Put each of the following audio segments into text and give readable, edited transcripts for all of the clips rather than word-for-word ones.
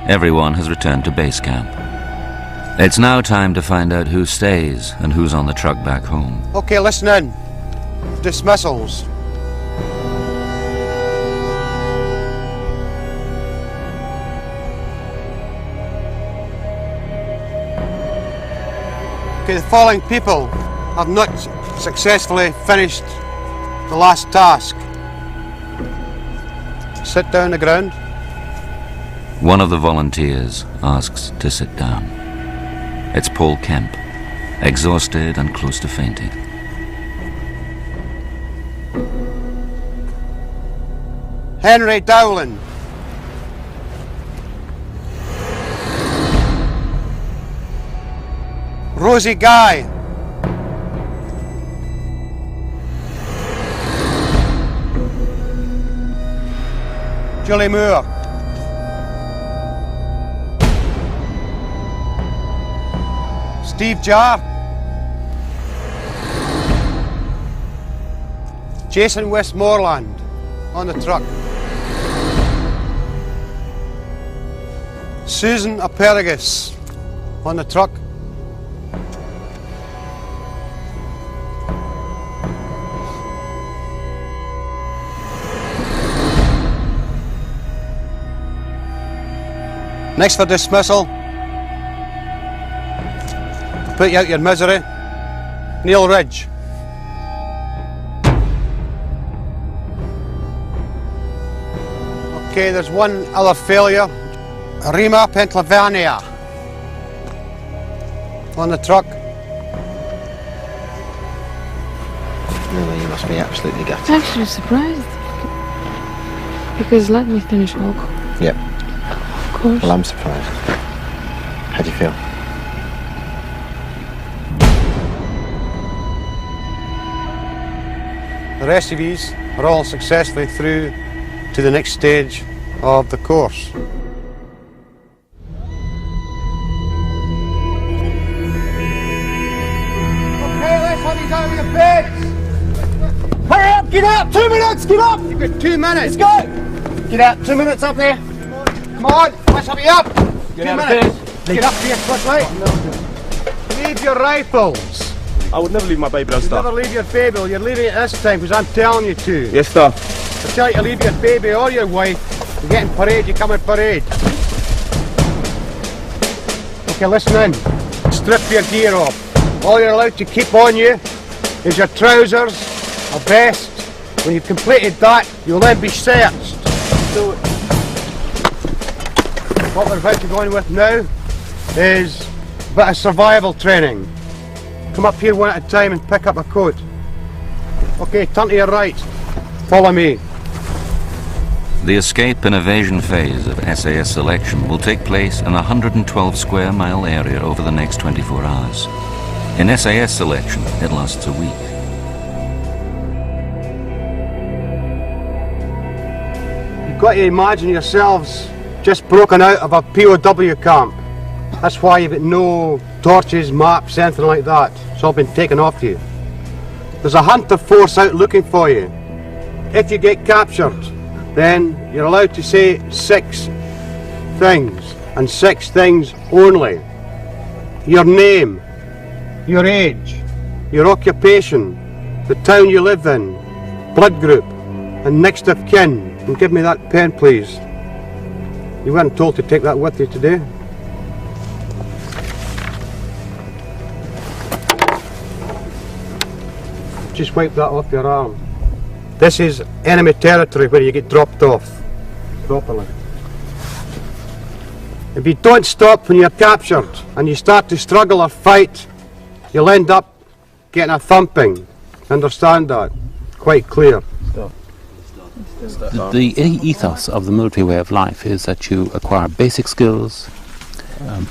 Everyone has returned to base camp. It's now time to find out who stays and who's on the truck back home. Okay, listen in. Dismissals. Okay, the following people have not successfully finished the last task. Sit down on the ground. One of the volunteers asks to sit down. It's Paul Kemp, exhausted and close to fainting. Henry Dowling. Rosie Guy. Julie Moore. Steve Jarr. Jason Westmoreland on the truck. Susan Apergus on the truck. Next for dismissal, put you out your misery, Neil Ridge. Okay, there's one other failure, Rima Pennsylvania on the truck. Really, you must be absolutely gutted. I'm actually surprised, because let me finish walk. Yep. Of course. Well, I'm surprised. How do you feel? The rest of these are all successfully through to the next stage of the course. Okay, let's have these out of your beds. Hurry up, get out, 2 minutes, get up! You've got 2 minutes. Let's go! Get out, 2 minutes up there. Come on, let's have you up. Get 2 out of minutes. bed. Get up here quickly. Leave your rifles. I would never leave my baby down, You sir. never leave your baby. You're leaving it this time because I'm telling you to. Yes, sir. I tell you to leave your baby or your wife. You get in parade, you come in parade. Okay, listen in. Strip your gear off. All you're allowed to keep on you is your trousers, a vest. When you've completed that, you'll then be searched. So, what we're about to go on with now is a bit of survival training. Come up here one at a time and pick up a coat. Okay, turn to your right. Follow me. The escape and evasion phase of SAS selection will take place in a 112 square mile area over the next 24 hours. In SAS selection, it lasts a week. You've got to imagine yourselves just broken out of a POW camp. That's why you've got no torches, maps, anything like that. It's all been taken off you. There's a hunter force out looking for you. If you get captured, then you're allowed to say 6 things, and 6 things only. Your name, your age, your occupation, the town you live in, blood group, and next of kin. And give me that pen, please. You weren't told to take that with you today. Just wipe that off your arm. This is enemy territory where you get dropped off properly. If you don't stop when you're captured and you start to struggle or fight, you'll end up getting a thumping. Understand that? Quite clear. The ethos of the military way of life is that you acquire basic skills,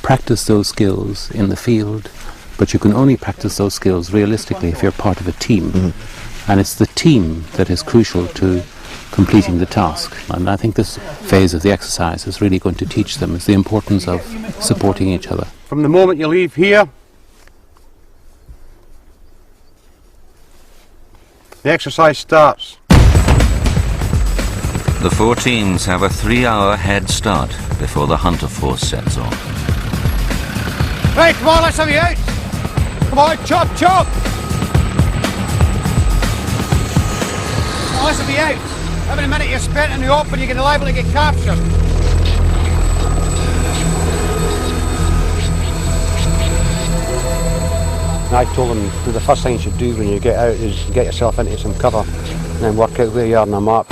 practice those skills in the field, but you can only practice those skills realistically if you're part of a team. Mm-hmm. And it's the team that is crucial to completing the task. And I think this phase of the exercise is really going to teach them is the importance of supporting each other. From the moment you leave here, the exercise starts. The four teams have a 3-hour head start before the hunter force sets off. Right, come on, let's have you out. Come on, chop, chop. Come on, let's have you out. Every minute you're spent in the open, you're liable to get captured. I told them the first thing you should do when you get out is get yourself into some cover and then work out where you are on the map.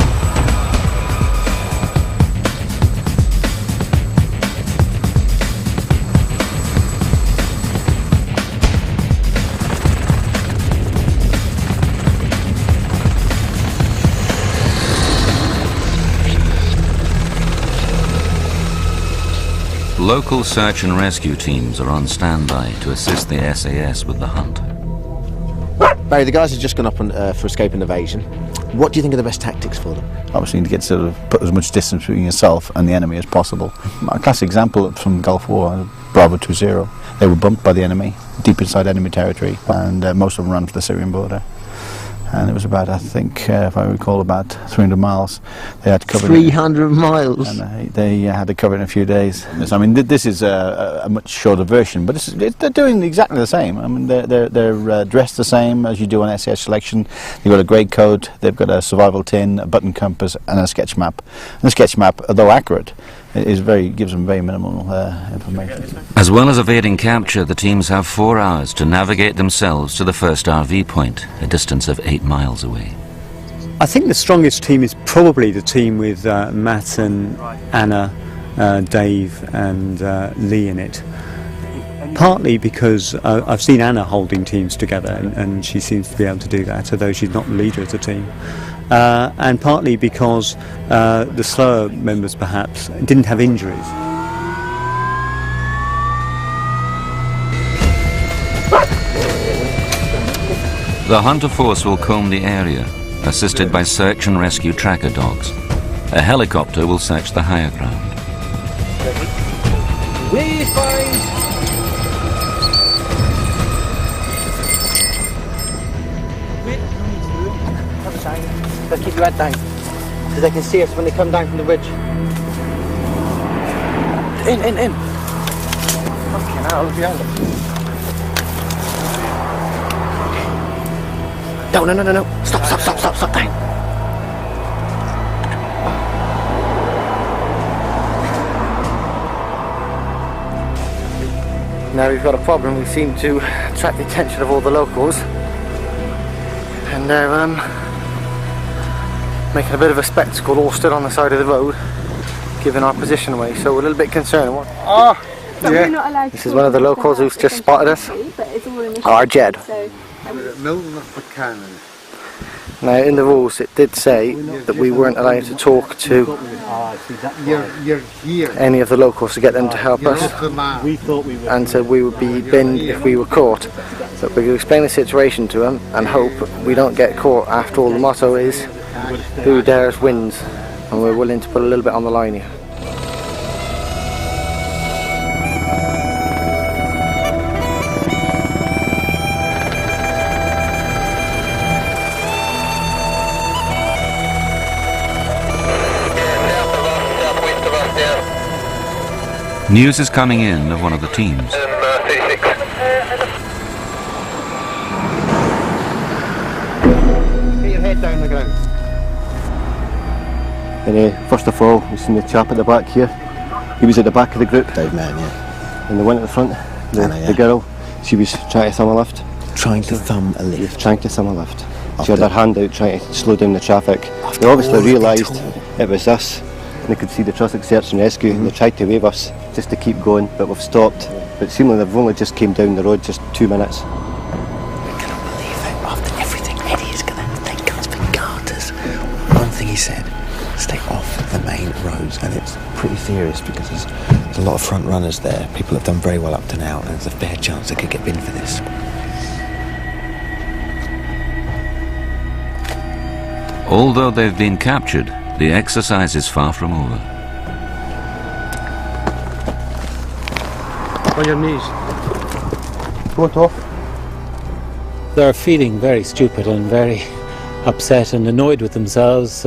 Local search and rescue teams are on standby to assist the SAS with the hunt. Barry, the guys have just gone up on, for escape and evasion. What do you think are the best tactics for them? Obviously, you need to get sort of put as much distance between yourself and the enemy as possible. A classic example from Gulf War, Bravo 20. They were bumped by the enemy, deep inside enemy territory, and most of them ran for the Syrian border. And it was about, I think, if I recall, about 300 miles they had to cover. 300 miles? And they had to cover it in a few days. I mean, this is a much shorter version, but they're doing exactly the same. I mean, they're dressed the same as you do on SAS selection. They've got a grey coat, they've got a survival tin, a button compass, and a sketch map. And the sketch map, although accurate, gives them very minimal information. As well as evading capture, the teams have 4 hours to navigate themselves to the first RV point, a distance of 8 miles away. I think the strongest team is probably the team with Matt and Anna, Dave and Lee in it. Partly because I've seen Anna holding teams together and she seems to be able to do that, although she's not the leader of the team. And partly because the slower members perhaps didn't have injuries. The hunter force will comb the area, assisted by search and rescue tracker dogs. A helicopter will search the higher ground. We find Let's keep your head down, because they can see us when they come down from the ridge. In. Fucking hell, look behind them. No. Stop down. Now we've got a problem. We seem to attract the attention of all the locals, and they're making a bit of a spectacle, all stood on the side of the road, giving our position away, so we're a little bit concerned. Yeah. This is one of the locals who's just spotted us, our Jed. Now in the rules it did say that we weren't allowed to talk to any of the locals to get them to help us, and said we would be binned if we were caught. So we could explain the situation to them and hope we don't get caught. After all, the motto is who dares wins, and we're willing to put a little bit on the line here. News is coming in of one of the teams. Get your head down the ground. And first of all, we've seen the chap at the back here. He was at the back of the group. Dave man, yeah. And the one at the front, Anna, yeah. the girl, she was trying to thumb a lift. Trying to thumb a lift. Trying to thumb a lift. She had her hand out trying to slow down the traffic. They obviously realised it was us. And they could see the traffic search and rescue, and they tried to wave us just to keep going, but we've stopped. But seemingly they've only just came down the road just 2 minutes. I cannot believe it. After everything, Eddie is going to take us for garters. One thing he said, stay off the main roads, and it's pretty serious because there's a lot of front runners there. People have done very well up to now, and there's a fair chance they could get binned for this. Although they've been captured, the exercise is far from over. On your knees. Foot off. They're feeling very stupid and very upset and annoyed with themselves.